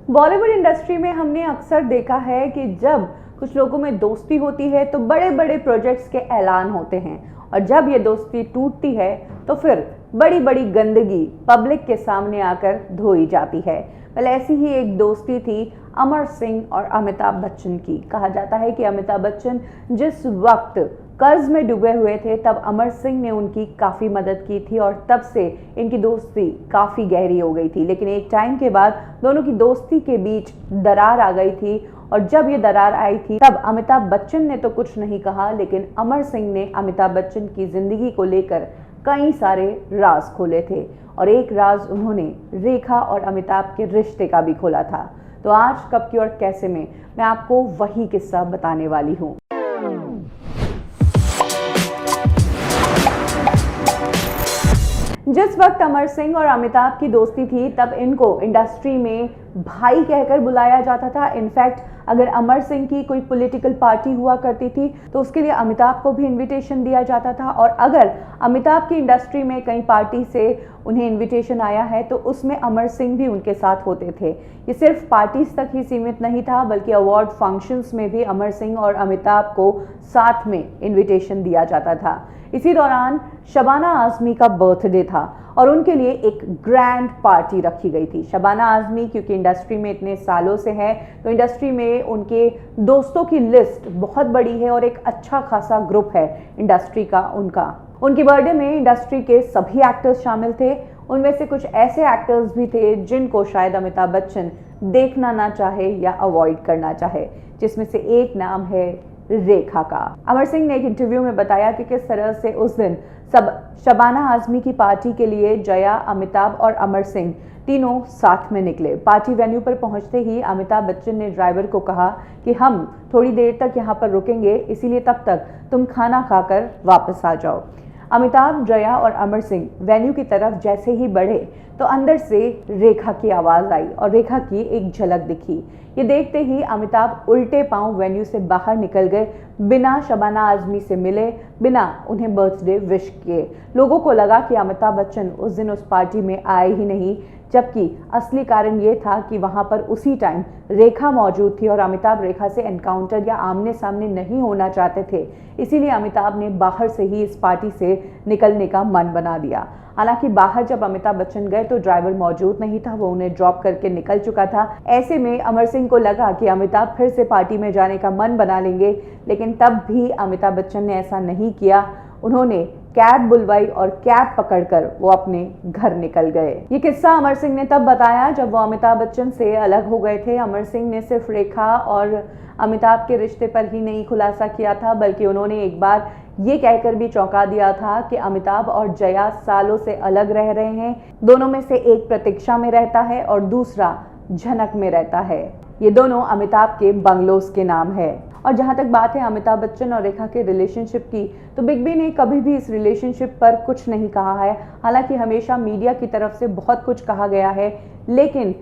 Bollywood industry में हमने अक्सर देखा है कि जब कुछ लोगों में दोस्ती होती है तो बड़े बड़े प्रोजेक्ट्स के ऐलान होते हैं और जब ये दोस्ती टूटती है तो फिर बड़ी बड़ी गंदगी पब्लिक के सामने आकर धोई जाती है। पहले ऐसी ही एक दोस्ती थी अमर सिंह और अमिताभ बच्चन की। कहा जाता है कि अमिताभ बच्चन जिस वक्त कर्ज में डूबे हुए थे तब अमर सिंह ने उनकी काफ़ी मदद की थी और तब से इनकी दोस्ती काफ़ी गहरी हो गई थी। लेकिन एक टाइम के बाद दोनों की दोस्ती के बीच दरार आ गई थी और जब ये दरार आई थी तब अमिताभ बच्चन ने तो कुछ नहीं कहा, लेकिन अमर सिंह ने अमिताभ बच्चन की ज़िंदगी को लेकर कई सारे राज खोले थे और एक राज उन्होंने रेखा और अमिताभ के रिश्ते का भी खोला था। तो आज कब क्यों और कैसे में मैं आपको वही किस्सा बताने वाली हूँ। जिस वक्त अमर सिंह और अमिताभ की दोस्ती थी तब इनको इंडस्ट्री में भाई कहकर बुलाया जाता था। इनफैक्ट अगर अमर सिंह की कोई पॉलिटिकल पार्टी हुआ करती थी तो उसके लिए अमिताभ को भी इनविटेशन दिया जाता था और अगर अमिताभ की इंडस्ट्री में कई पार्टी से उन्हें इनविटेशन आया है तो उसमें अमर सिंह भी उनके साथ होते थे। ये सिर्फ पार्टीज तक ही सीमित नहीं था बल्कि अवार्ड फंक्शंस में भी अमर सिंह और अमिताभ को साथ में इनविटेशन दिया जाता था। इसी दौरान शबाना आज़मी का बर्थडे था और उनके लिए एक ग्रैंड पार्टी रखी गई थी। शबाना आज़मी क्योंकि इंडस्ट्री में इतने सालों से है तो इंडस्ट्री में उनके दोस्तों की लिस्ट बहुत बड़ी है और एक अच्छा खासा ग्रुप है इंडस्ट्री का उनका। उनके बर्थडे में इंडस्ट्री के सभी एक्टर्स शामिल थे। उनमें से कुछ ऐसे एक्टर्स भी थे जिनको शायद अमिताभ बच्चन देखना ना चाहे या अवॉइड करना चाहे, जिसमें से एक नाम है रेखा का। अमर सिंह ने एक इंटरव्यू में बताया कि किस तरह से उस दिन सब शबाना आज़मी की पार्टी के लिए जया, अमिताभ और अमर सिंह तीनों साथ में निकले। पार्टी वेन्यू पर पहुंचते ही अमिताभ बच्चन ने ड्राइवर को कहा कि हम थोड़ी देर तक यहाँ पर रुकेंगे, इसीलिए तब तक तुम खाना खाकर वापस आ जाओ। अमिताभ, जया और अमर सिंह वेन्यू की तरफ जैसे ही बढ़े तो अंदर से रेखा की आवाज़ आई और रेखा की एक झलक दिखी। ये देखते ही अमिताभ उल्टे पांव वेन्यू से बाहर निकल गए, बिना शबाना आज़मी से मिले, बिना उन्हें बर्थडे विश किए। लोगों को लगा कि अमिताभ बच्चन उस दिन उस पार्टी में आए ही नहीं, जबकि असली कारण ये था कि वहाँ पर उसी टाइम रेखा मौजूद थी और अमिताभ रेखा से एनकाउंटर या आमने सामने नहीं होना चाहते थे। इसीलिए अमिताभ ने बाहर से ही इस पार्टी से निकलने का मन बना दिया। हालांकि बाहर जब अमिताभ बच्चन गए तो ड्राइवर मौजूद नहीं था, वो उन्हें ड्रॉप करके निकल चुका था। ऐसे में अमर सिंह को लगा कि अमिताभ फिर से पार्टी में जाने का मन बना लेंगे, लेकिन तब भी अमिताभ बच्चन ने ऐसा नहीं किया। उन्होंने कैब बुलवाई और कैब पकड़कर वो अपने घर निकल गए। ये किस्सा अमर सिंह ने तब बताया जब वो अमिताभ बच्चन से अलग हो गए थे। अमर सिंह ने सिर्फ रेखा और अमिताभ के रिश्ते पर ही नहीं खुलासा किया था, बल्कि उन्होंने एक बार ये कहकर भी चौंका दिया था कि अमिताभ और जया सालों से अलग रह रहे हैं। दोनों में से एक प्रतीक्षा में रहता है और दूसरा झनक में रहता है। ये दोनों अमिताभ के बंगलोज के नाम है। और जहाँ तक बात है अमिताभ बच्चन और रेखा के रिलेशनशिप की, तो बिग बी ने कभी भी इस रिलेशनशिप पर कुछ नहीं कहा है। हालांकि हमेशा मीडिया की तरफ से बहुत कुछ कहा गया है, लेकिन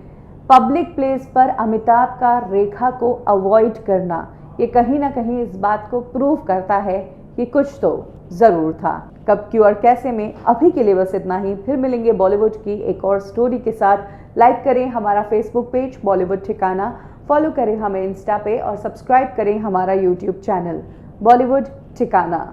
पब्लिक प्लेस पर अमिताभ का रेखा को अवॉइड करना ये कहीं ना कहीं इस बात को प्रूव करता है कि कुछ तो ज़रूर था। कब, क्यों और कैसे में अभी के लिए बस इतना ही। फिर मिलेंगे बॉलीवुड की एक और स्टोरी के साथ। लाइक करें हमारा फेसबुक पेज बॉलीवुड ठिकाना, फॉलो करें हमें इंस्टा पे और सब्सक्राइब करें हमारा यूट्यूब चैनल बॉलीवुड ठिकाना।